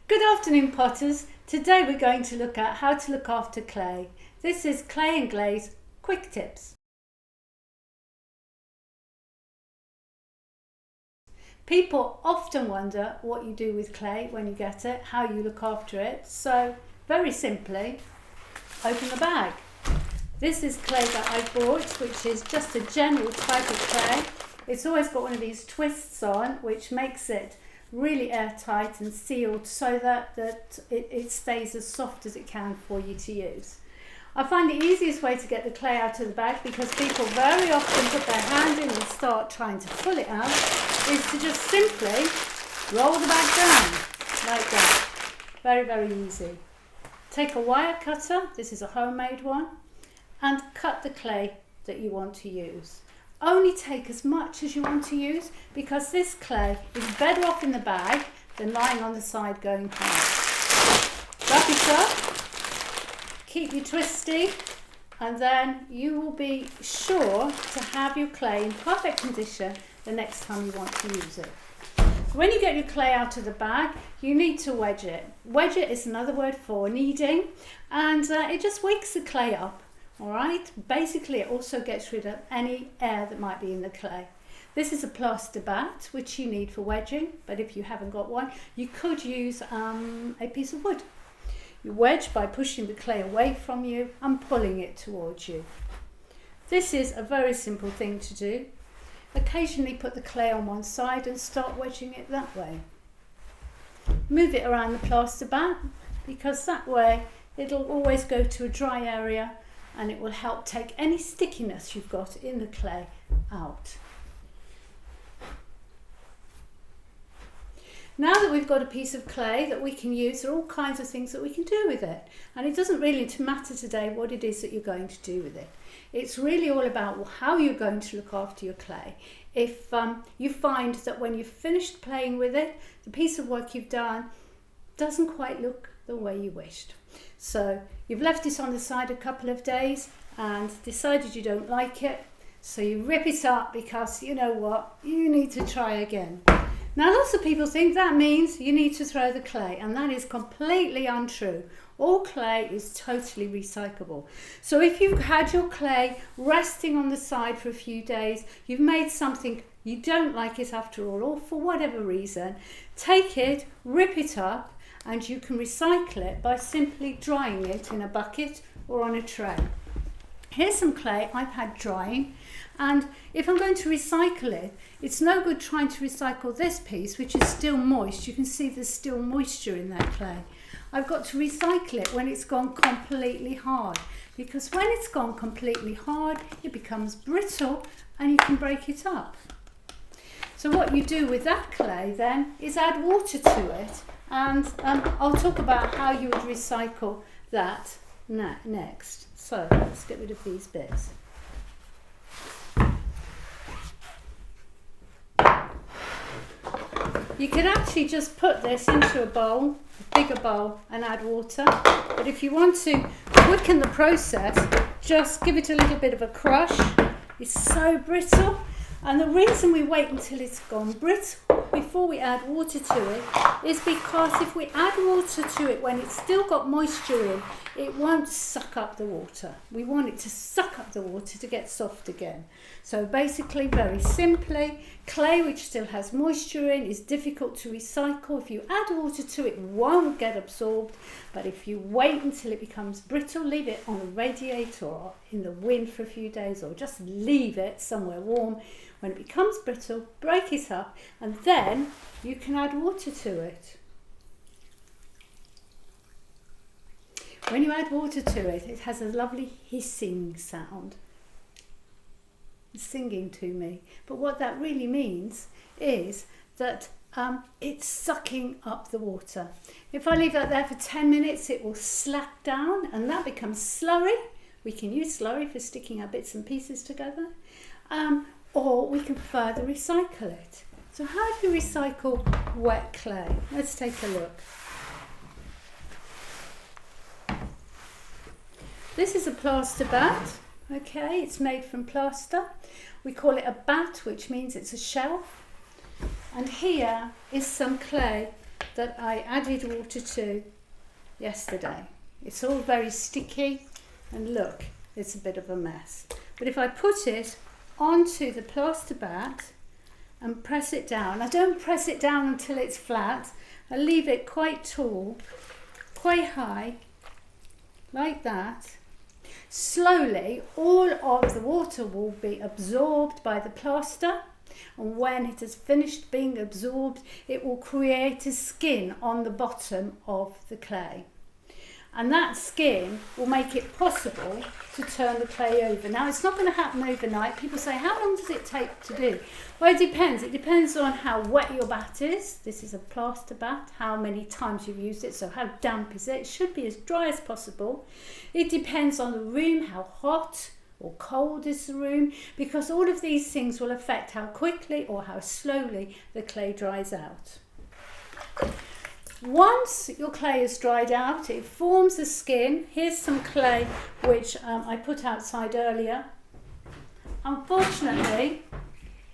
Good afternoon, potters. Today we're going to look at how to look after clay. This is ClaynGlaze quick tips. People often wonder what you do with clay when you get it, how you look after it. So very simply, open the bag. This is clay that I bought, which is just a general type of clay. It's always got one of these twists on, which makes it really airtight and sealed so that it stays as soft as it can for you to use. I find the easiest way to get the clay out of the bag, because people very often put their hand in and start trying to pull it out, is to just simply roll the bag down like that. Very, very easy. Take a wire cutter, this is a homemade one, and cut the clay that you want to use. Only take as much as you want to use, because this clay is better off in the bag than lying on the side going hard. Wrap it up, keep you twisty, and then you will be sure to have your clay in perfect condition the next time you want to use it. When you get your clay out of the bag, you need to wedge it. Wedge it is another word for kneading, and it just wakes the clay up. Alright, basically it also gets rid of any air that might be in the clay. This is a plaster bat, which you need for wedging, but if you haven't got one, you could use a piece of wood. You wedge by pushing the clay away from you and pulling it towards you. This is a very simple thing to do. Occasionally put the clay on one side and start wedging it that way. Move it around the plaster bat, because that way it'll always go to a dry area, and it will help take any stickiness you've got in the clay out. Now that we've got a piece of clay that we can use, there are all kinds of things that we can do with it. And it doesn't really matter today what it is that you're going to do with it. It's really all about how you're going to look after your clay. If you find that when you've finished playing with it, the piece of work you've done doesn't quite look the way you wished. So you've left it on the side a couple of days and decided you don't like it, so you rip it up because you know what, you need to try again. Now lots of people think that means you need to throw the clay, and that is completely untrue. All clay is totally recyclable. So if you've had your clay resting on the side for a few days, you've made something, you don't like it after all, or for whatever reason, take it, rip it up, and you can recycle it by simply drying it in a bucket or on a tray. Here's some clay I've had drying, and if I'm going to recycle it, it's no good trying to recycle this piece, which is still moist. You can see there's still moisture in that clay. I've got to recycle it when it's gone completely hard, because when it's gone completely hard, it becomes brittle and you can break it up. So what you do with that clay then is add water to it, and I'll talk about how you would recycle that next. So let's get rid of these bits. You can actually just put this into a bowl, a bigger bowl, and add water. But if you want to quicken the process, just give it a little bit of a crush. It's so brittle. And the reason we wait until it's gone brittle before we add water to it is because if we add water to it when it's still got moisture in, it won't suck up the water. We want it to suck up the water to get soft again. So basically, very simply, clay which still has moisture in is difficult to recycle. If you add water to it, it won't get absorbed. But if you wait until it becomes brittle, leave it on a radiator or in the wind for a few days, or just leave it somewhere warm. When it becomes brittle, break it up, and then you can add water to it. When you add water to it, it has a lovely hissing sound. It's singing to me. But what that really means is that it's sucking up the water. If I leave that there for 10 minutes, it will slack down, and that becomes slurry. We can use slurry for sticking our bits and pieces together. Or we can further recycle it. So how do you recycle wet clay? Let's take a look. This is a plaster bat. Okay, it's made from plaster. We call it a bat, which means it's a shelf. And here is some clay that I added water to yesterday. It's all very sticky, and look, it's a bit of a mess. But if I put it onto the plaster bat and press it down, I don't press it down until it's flat. I leave it quite tall, quite high, like that. Slowly, all of the water will be absorbed by the plaster, and when it has finished being absorbed, it will create a skin on the bottom of the clay. And that skin will make it possible to turn the clay over. Now, it's not going to happen overnight. People say, how long does it take to do? Well, it depends. It depends on how wet your bat is. This is a plaster bat, how many times you've used it, so how damp is it. It should be as dry as possible. It depends on the room, how hot or cold is the room, because all of these things will affect how quickly or how slowly the clay dries out. Once your clay is dried out, it forms a skin. Here's some clay which I put outside earlier. Unfortunately,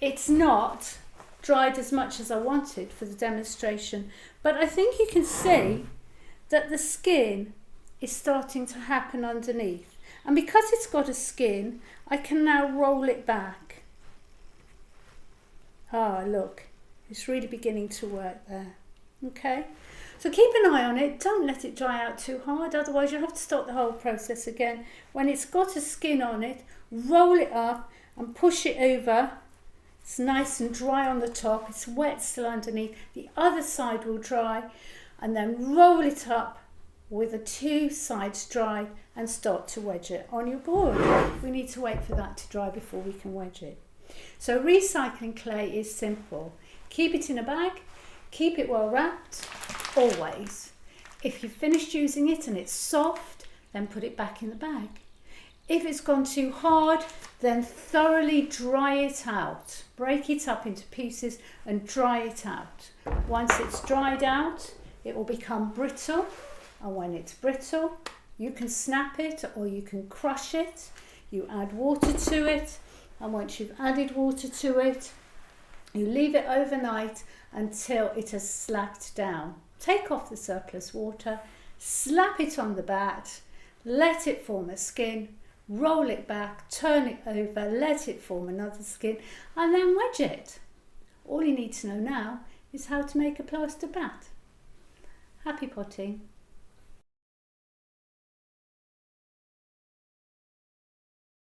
it's not dried as much as I wanted for the demonstration, but I think you can see that the skin is starting to happen underneath. And because it's got a skin, I can now roll it back. Ah, look, it's really beginning to work there. Okay, so keep an eye on it. Don't let it dry out too hard, otherwise you'll have to start the whole process again. When it's got a skin on it, roll it up and push it over. It's nice and dry on the top, it's wet still underneath. The other side will dry, and then roll it up with the two sides dry and start to wedge it on your board. We need to wait for that to dry before we can wedge it. So recycling clay is simple. Keep it in a bag, keep it well wrapped, always. If you've finished using it and it's soft, then put it back in the bag. If it's gone too hard, then thoroughly dry it out. Break it up into pieces and dry it out. Once it's dried out, it will become brittle. And when it's brittle, you can snap it or you can crush it. You add water to it. And once you've added water to it, you leave it overnight until it has slacked down. Take off the surplus water, slap it on the bat, let it form a skin, roll it back, turn it over, let it form another skin, and then wedge it. All you need to know now is how to make a plaster bat. Happy potting.